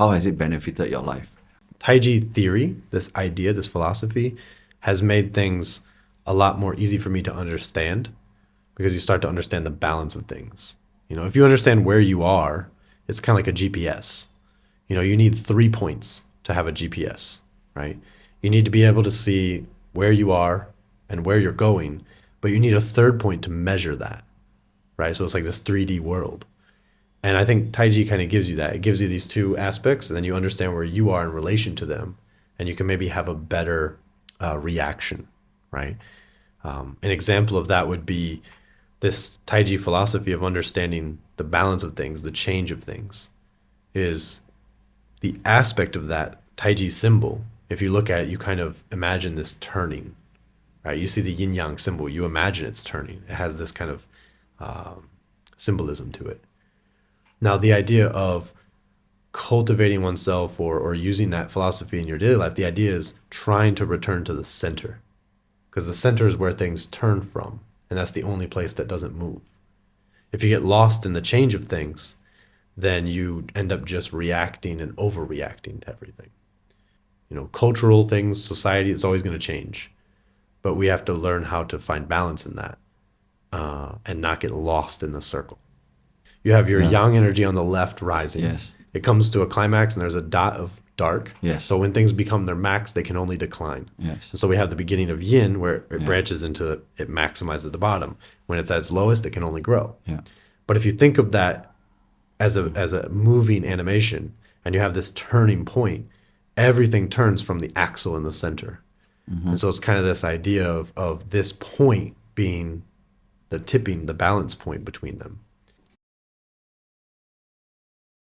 How has it benefited your life? Taichi theory, this idea, this philosophy, has made things a lot more easy for me to understand because you start to understand the balance of things. You know, if you understand where you are, it's kind of like a GPS. You know, you need 3 points to have a GPS, right? You need to be able to see where you are and where you're going, but you need a third point to measure that, right? So it's like this 3D world. And I think Taiji kind of gives you that. It gives you these two aspects, and then you understand where you are in relation to them, and you can maybe have a better reaction, right? An example of that would be this Taiji philosophy of understanding the balance of things, the change of things, is the aspect of that Taiji symbol. If you look at it, you kind of imagine this turning, right? You see the yin yang symbol, you imagine it's turning. It has this kind of symbolism to it. Now, the idea of cultivating oneself or using that philosophy in your daily life, the idea is trying to return to the center, because the center is where things turn from, and that's the only place that doesn't move. If you get lost in the change of things, then you end up just reacting and overreacting to everything. You know, cultural things, society is always going to change, but we have to learn how to find balance in that and not get lost in the circle. You have your Yeah. yang energy on the left rising. Yes. It comes to a climax and there's a dot of dark. Yes. So when things become their max, they can only decline. Yes. And so we have the beginning of yin where it Yeah. branches into it maximizes the bottom. When it's at its lowest, it can only grow. Yeah. But if you think of that as a moving animation and you have this turning point, everything turns from the axle in the center. And so it's kind of this idea of this point being the tipping, the balance point between them.